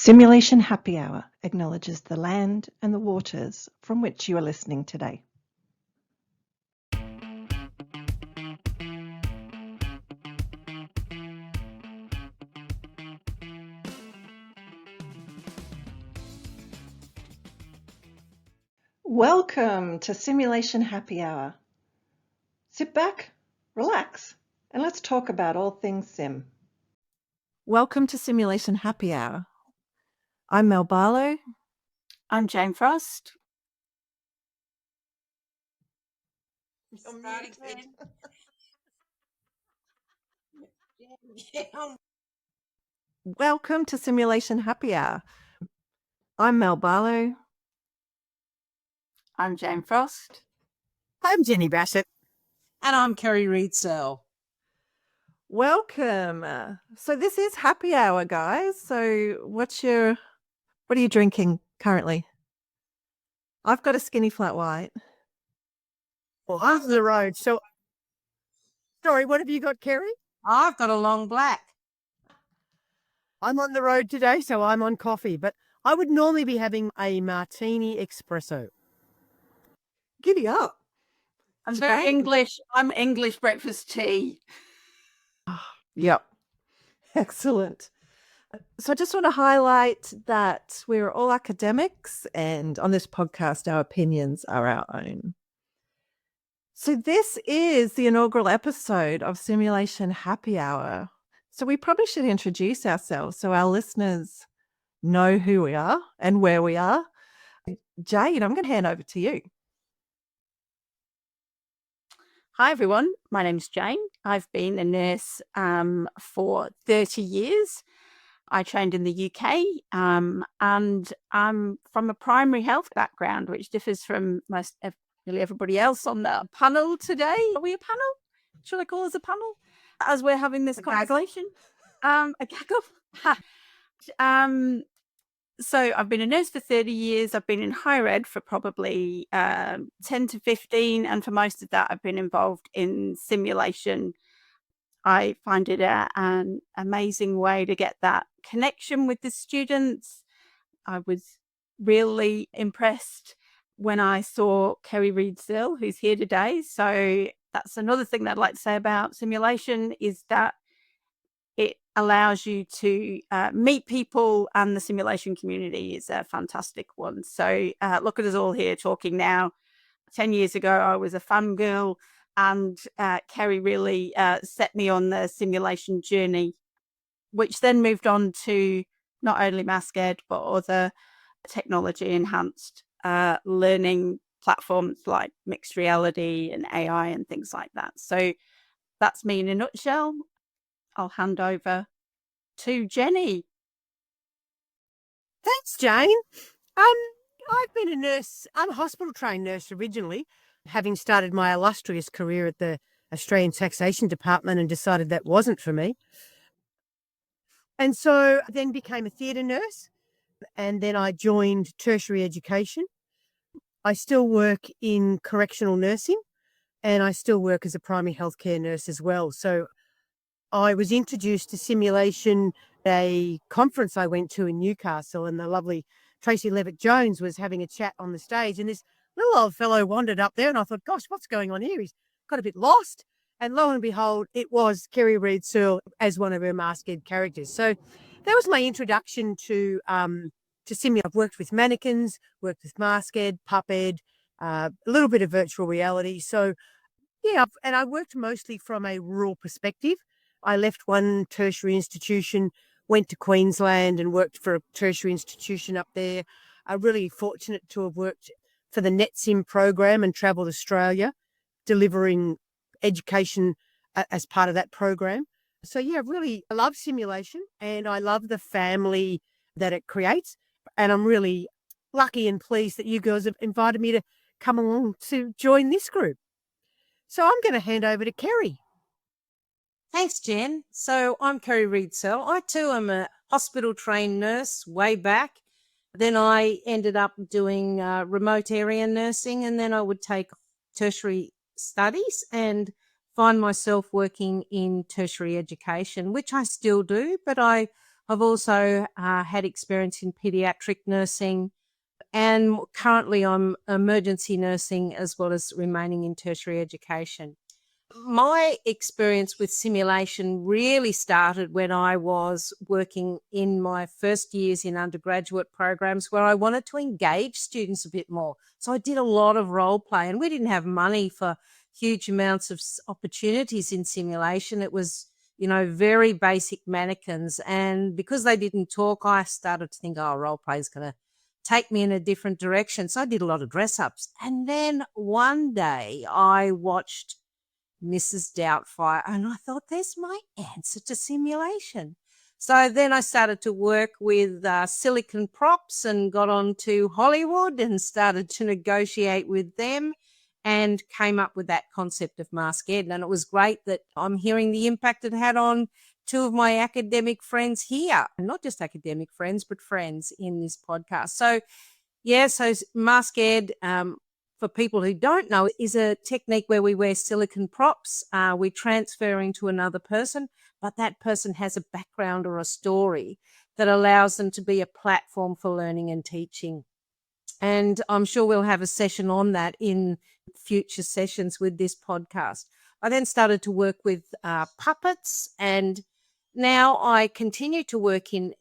Simulation Happy Hour acknowledges the land and the waters from which you are listening today. Welcome to Simulation Happy Hour. Sit back, relax, and let's talk about all things sim. Welcome to Simulation Happy Hour. I'm Mel Barlow. I'm Jane Frost. Welcome to Simulation Happy Hour. I'm Mel Barlow. I'm Jane Frost. I'm Jenny Bassett. And I'm Kerry Reedsell. Welcome. So this is Happy Hour, guys. So what are you drinking currently? I've got a skinny flat white. Well, half the road. So, sorry, what have you got, Kerry? I've got a long black. I'm on the road today, so I'm on coffee, but I would normally be having a martini espresso. Giddy up. I'm very English. I'm English breakfast tea. Yep. Excellent. So I just want to highlight that we're all academics, and on this podcast, our opinions are our own. So this is the inaugural episode of Simulation Happy Hour. So we probably should introduce ourselves so our listeners know who we are and where we are. Jade, I'm going to hand over to you. Hi, everyone. My name's Jane. I've been a nurse for 30 years. I trained in the UK and I'm from a primary health background, which differs from nearly everybody else on the panel today. Are we a panel? Should I call us a panel? As we're having this conversation. A gaggle. So I've been a nurse for 30 years. I've been in higher ed for probably 10 to 15. And for most of that, I've been involved in simulation. I find it an amazing way to get that connection with the students. I was really impressed when I saw Kerry Reedsell, who's here today. So that's another thing that I'd like to say about simulation is that it allows you to meet people, and the simulation community is a fantastic one. So look at us all here talking now. 10 years ago, I was a fangirl, and Kerry really set me on the simulation journey, which then moved on to not only MaskEd, but other technology-enhanced learning platforms like mixed reality and AI and things like that. So that's me in a nutshell. I'll hand over to Jenny. Thanks, Jane. I've been a nurse. I'm a hospital-trained nurse originally, having started my illustrious career at the Australian Taxation Department and decided that wasn't for me. And so I then became a theatre nurse, and then I joined tertiary education. I still work in correctional nursing, and I still work as a primary healthcare nurse as well. So I was introduced to simulation at a conference I went to in Newcastle, and the lovely Tracy Levitt-Jones was having a chat on the stage, and this little old fellow wandered up there, and I thought, gosh, what's going on here? He's got a bit lost. And lo and behold, it was Kerry Reedsell as one of her MaskEd characters. So that was my introduction to simulation. I've worked with mannequins, worked with MaskEd, PupEd, a little bit of virtual reality. So yeah, and I worked mostly from a rural perspective. I left one tertiary institution, went to Queensland and worked for a tertiary institution up there. I'm really fortunate to have worked for the NetSim program and travelled Australia, delivering education as part of that program. So yeah, I love simulation, and I love the family that it creates. And I'm really lucky and pleased that you girls have invited me to come along to join this group. So I'm going to hand over to Kerry. Thanks, Jen. So I'm Kerry Reedsell. I too am a hospital-trained nurse way back. Then I ended up doing remote area nursing, and then I would take tertiary studies and find myself working in tertiary education, which I still do, but I I've also had experience in paediatric nursing, and currently I'm emergency nursing as well as remaining in tertiary education. My experience with simulation really started when I was working in my first years in undergraduate programs where I wanted to engage students a bit more. So I did a lot of role play, and we didn't have money for huge amounts of opportunities in simulation. It was, very basic mannequins. And because they didn't talk, I started to think, oh, role play is going to take me in a different direction. So I did a lot of dress ups. And then one day I watched Mrs. Doubtfire, and I thought, there's my answer to simulation. So then I started to work with silicon props and got on to Hollywood and started to negotiate with them and came up with that concept of Mask Ed. And it was great that I'm hearing the impact it had on two of my academic friends here, not just academic friends, but friends in this podcast. So, so Mask Ed, for people who don't know, is a technique where we wear silicon props. We transfer into another person, but that person has a background or a story that allows them to be a platform for learning and teaching. And I'm sure we'll have a session on that in future sessions with this podcast. I then started to work with puppets, and now I continue to work in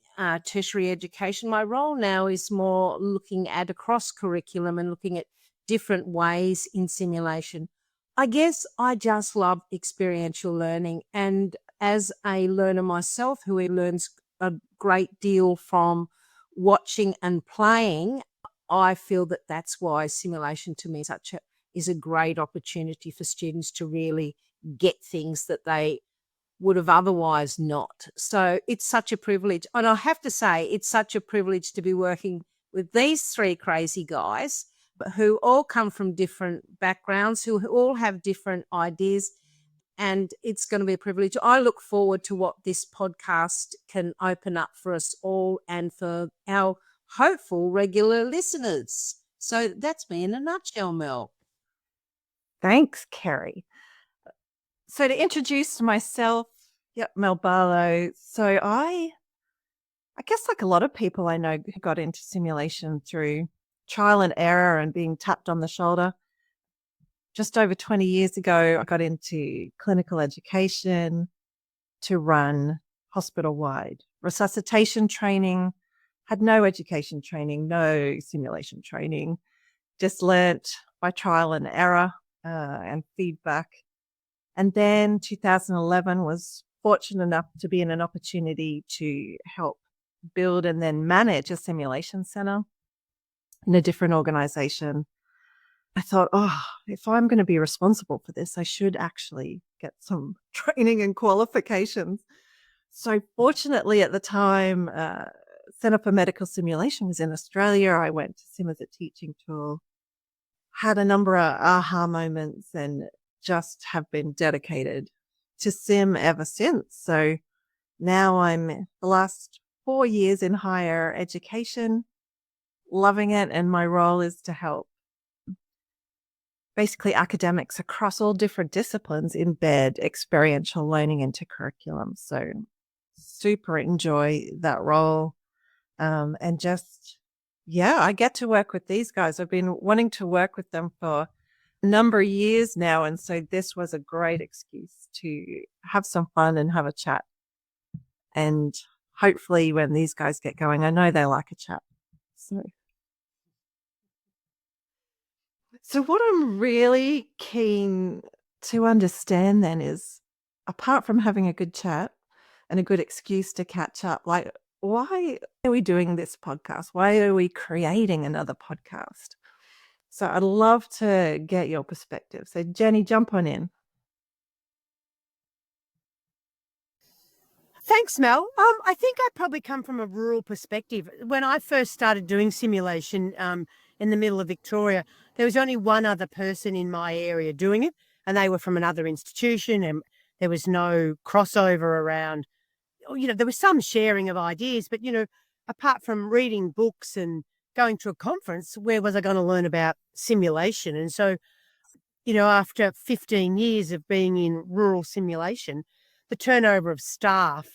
tertiary education. My role now is more looking at across curriculum and looking at different ways in simulation. I guess I just love experiential learning. And as a learner myself who learns a great deal from watching and playing, I feel that that's why simulation to me is a great opportunity for students to really get things that they would have otherwise not. So it's such a privilege. And I have to say, it's such a privilege to be working with these three crazy guys who all come from different backgrounds, who all have different ideas. And it's going to be a privilege. I look forward to what this podcast can open up for us all and for our hopeful regular listeners. So that's me in a nutshell, Mel. Thanks, Kerry. So to introduce myself, Mel Barlow. So I guess like a lot of people I know who got into simulation through trial and error and being tapped on the shoulder. Just over 20 years ago, I got into clinical education to run hospital-wide resuscitation training, had no education training, no simulation training, just learnt by trial and error and feedback. And then 2011 was fortunate enough to be in an opportunity to help build and then manage a simulation center in a different organization. I thought, if I'm going to be responsible for this, I should actually get some training and qualifications. So fortunately at the time, Center for Medical Simulation was in Australia. I went to Sim as a teaching tool, had a number of aha moments, and just have been dedicated to Sim ever since. So now I'm the last 4 years in higher education, loving it. And my role is to help basically academics across all different disciplines embed experiential learning into curriculum. So super enjoy that role. And just, I get to work with these guys. I've been wanting to work with them for a number of years now. And so this was a great excuse to have some fun and have a chat. And hopefully when these guys get going, I know they like a chat. So what I'm really keen to understand then is, apart from having a good chat and a good excuse to catch up, like, why are we doing this podcast? Why are we creating another podcast? So I'd love to get your perspective. So Jenny, jump on in. Thanks, Mel. I think I probably come from a rural perspective. When I first started doing simulation in the middle of Victoria, there was only one other person in my area doing it, and they were from another institution, and there was no crossover around. There was some sharing of ideas, but, apart from reading books and going to a conference, where was I going to learn about simulation? And so, after 15 years of being in rural simulation, the turnover of staff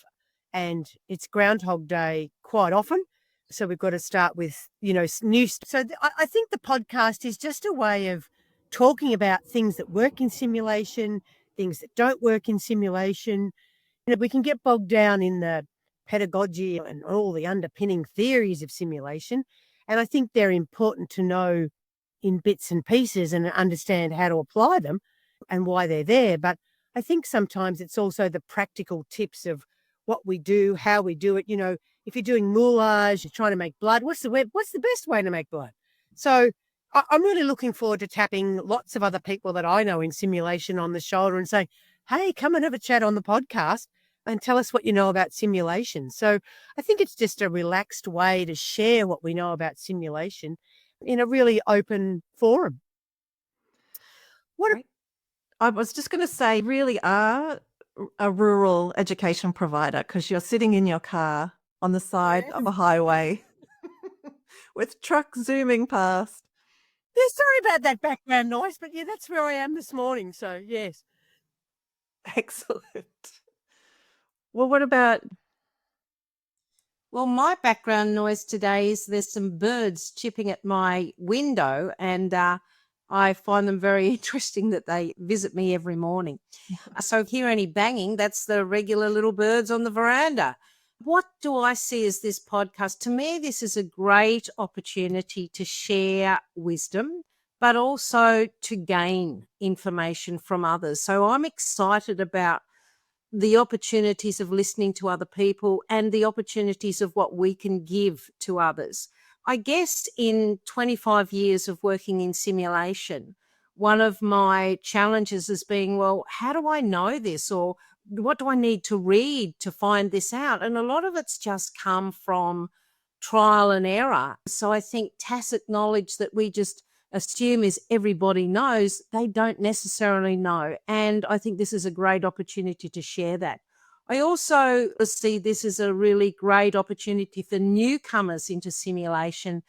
and it's Groundhog Day quite often. So we've got to start with, new. So I think the podcast is just a way of talking about things that work in simulation, things that don't work in simulation. We can get bogged down in the pedagogy and all the underpinning theories of simulation. And I think they're important to know in bits and pieces and understand how to apply them and why they're there. But I think sometimes it's also the practical tips of what we do, how we do it. If you're doing moulage, you're trying to make blood, what's the best way to make blood? So I'm really looking forward to tapping lots of other people that I know in simulation on the shoulder and saying, hey, come and have a chat on the podcast and tell us what you know about simulation. So I think it's just a relaxed way to share what we know about simulation in a really open forum. I was just going to say, you really are a rural education provider because you're sitting in your car on the side of a highway with trucks zooming past. Yeah, sorry about that background noise, but yeah, that's where I am this morning. So yes. Excellent. Well, what about? Well, my background noise today is there's some birds chipping at my window, and I find them very interesting that they visit me every morning. So if you hear any banging, that's the regular little birds on the veranda. What do I see as this podcast? To me, this is a great opportunity to share wisdom, but also to gain information from others. So I'm excited about the opportunities of listening to other people and the opportunities of what we can give to others. I guess in 25 years of working in simulation, one of my challenges has been, well, how do I know this, or what do I need to read to find this out? And a lot of it's just come from trial and error. So I think tacit knowledge that we just assume is everybody knows, they don't necessarily know. And I think this is a great opportunity to share that. I also see this as a really great opportunity for newcomers into simulation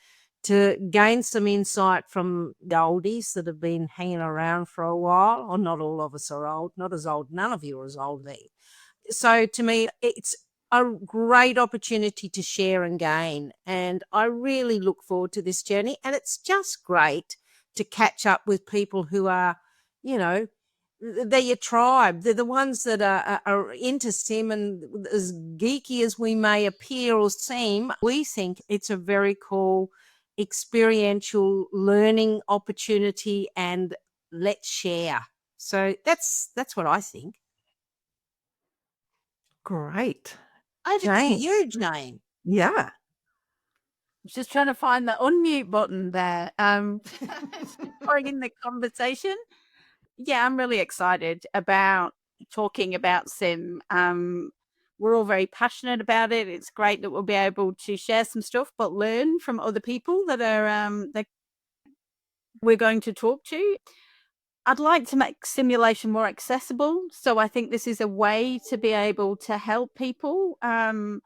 to gain some insight from the oldies that have been hanging around for a while. Or not all of us are old, not as old, none of you are as old as me. So to me, it's a great opportunity to share and gain. And I really look forward to this journey. And it's just great to catch up with people who are, they're your tribe. They're the ones that are into sim, and as geeky as we may appear or seem, we think it's a very cool experiential learning opportunity, and let's share. So that's what I think. Great. It's a Jane. huge name. Yeah. Just trying to find the unmute button there. In the conversation. Yeah, I'm really excited about talking about sim. We're all very passionate about it. It's great that we'll be able to share some stuff, but learn from other people that are that we're going to talk to. I'd like to make simulation more accessible, so I think this is a way to be able to help people and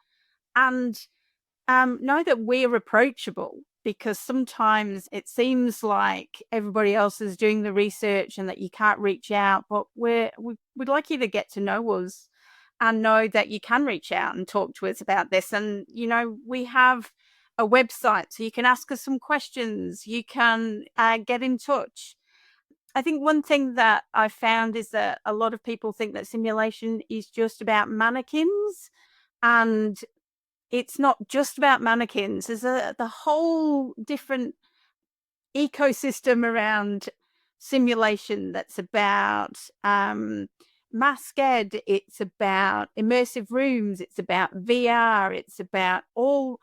know that we're approachable, because sometimes it seems like everybody else is doing the research and that you can't reach out, but we'd like you to get to know us and know that you can reach out and talk to us about this. And, we have a website, so you can ask us some questions. You can get in touch. I think one thing that I found is that a lot of people think that simulation is just about mannequins, and it's not just about mannequins. There's the whole different ecosystem around simulation that's about mask ed, it's about immersive rooms, it's about VR, it's about all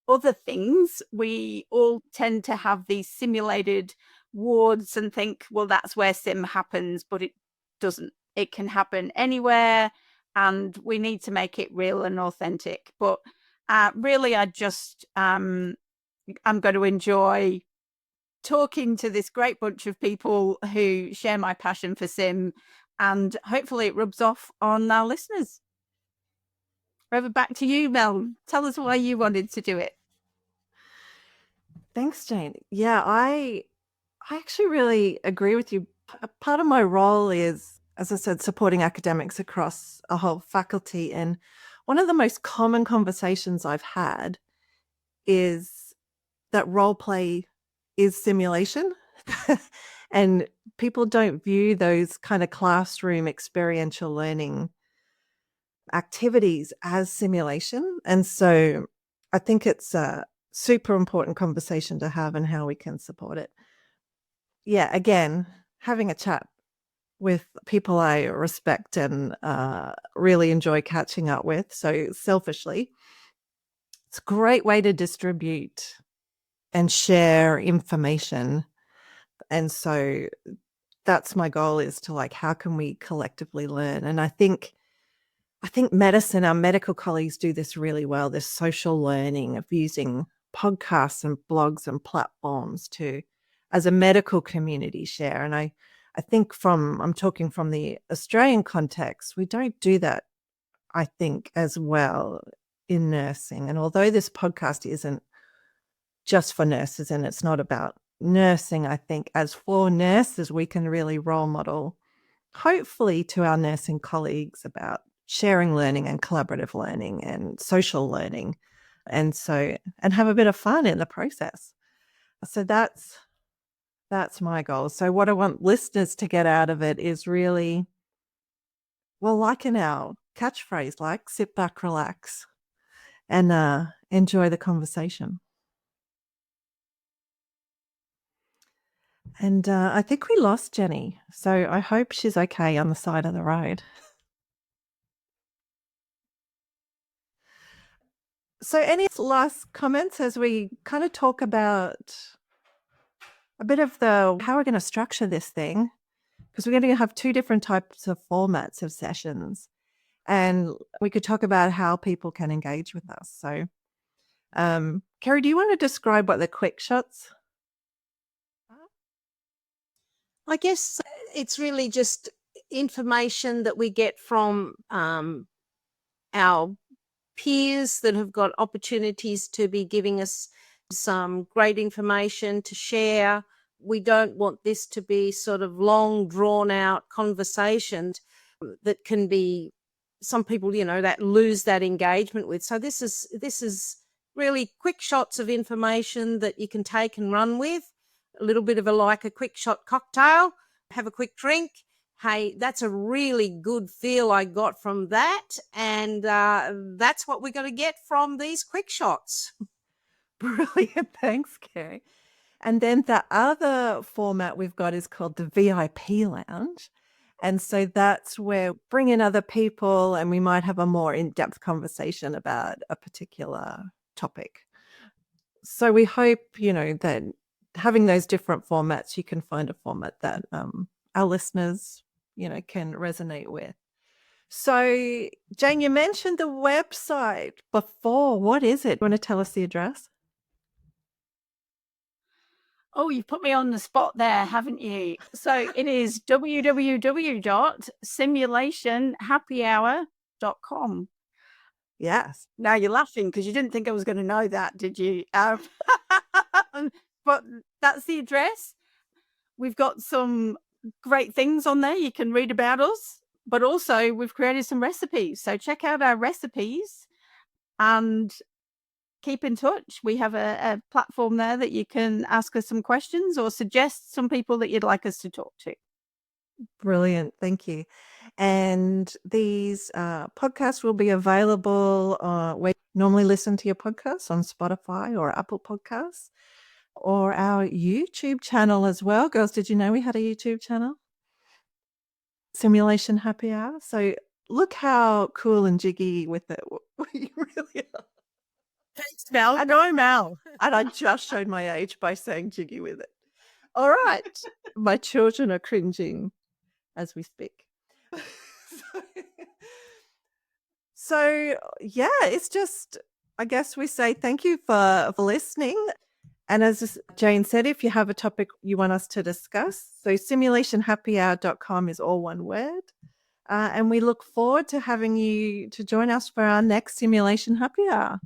other things. We all tend to have these simulated wards and think, well, that's where sim happens, but it doesn't. It can happen anywhere, and we need to make it real and authentic. But really, I'm going to enjoy talking to this great bunch of people who share my passion for sim, and hopefully it rubs off on our listeners. Over back to you, Mel. Tell us why you wanted to do it. Thanks, Jane. Yeah, I actually really agree with you. Part of my role is, as I said, supporting academics across a whole faculty. And one of the most common conversations I've had is that role play is simulation. And people don't view those kind of classroom experiential learning activities as simulation. And so I think it's a super important conversation to have and how we can support it. Yeah, again, having a chat with people I respect and really enjoy catching up with. So selfishly, it's a great way to distribute and share information. And so that's my goal, is to like, how can we collectively learn? And I think medicine, our medical colleagues do this really well, this social learning of using podcasts and blogs and platforms to, as a medical community, share. And I think I'm talking from the Australian context, we don't do that, I think, as well in nursing. And although this podcast isn't just for nurses and it's not about nursing, I think as for nurses, we can really role model, hopefully, to our nursing colleagues about sharing learning and collaborative learning and social learning. And have a bit of fun in the process. So that's my goal. So what I want listeners to get out of it is really, well, like in our catchphrase, like sit back, relax, and enjoy the conversation. And I think we lost Jenny. So I hope she's okay on the side of the road. So any last comments as we kind of talk about a bit of how we're going to structure this thing? Because we're going to have two different types of formats of sessions. And we could talk about how people can engage with us. So, Kerry, do you want to describe what the quick shots are? I guess it's really just information that we get from our peers that have got opportunities to be giving us some great information to share. We don't want this to be sort of long, drawn out conversations that can be, some people, that lose that engagement with. So this is really quick shots of information that you can take and run with. A little bit of like a quick shot cocktail, have a quick drink. Hey, that's a really good feel I got from that. And that's what we're going to get from these quick shots. Brilliant. Thanks, Kerry. And then the other format we've got is called the VIP Lounge. And so that's where bring in other people and we might have a more in-depth conversation about a particular topic. So we hope, that having those different formats, you can find a format that our listeners, can resonate with. So, Jane, you mentioned the website before. What is it? You want to tell us the address? Oh, you've put me on the spot there, haven't you? So it is www.simulationhappyhour.com. Yes. Now you're laughing because you didn't think I was going to know that, did you? But that's the address. We've got some great things on there. You can read about us, but also we've created some recipes. So check out our recipes and keep in touch. We have a platform there that you can ask us some questions or suggest some people that you'd like us to talk to. Brilliant. Thank you. And these podcasts will be available where you normally listen to your podcasts, on Spotify or Apple Podcasts, or our YouTube channel as well. Girls, did you know we had a YouTube channel? Simulation Happy Hour. So look how cool and jiggy with it we really are. Thanks, Mel. I know, Mel. And I just showed my age by saying jiggy with it. All right. My children are cringing as we speak. So yeah, it's just, I guess we say thank you for listening. And as Jane said, if you have a topic you want us to discuss, so simulationhappyhour.com is all one word. And we look forward to having you to join us for our next Simulation Happy Hour.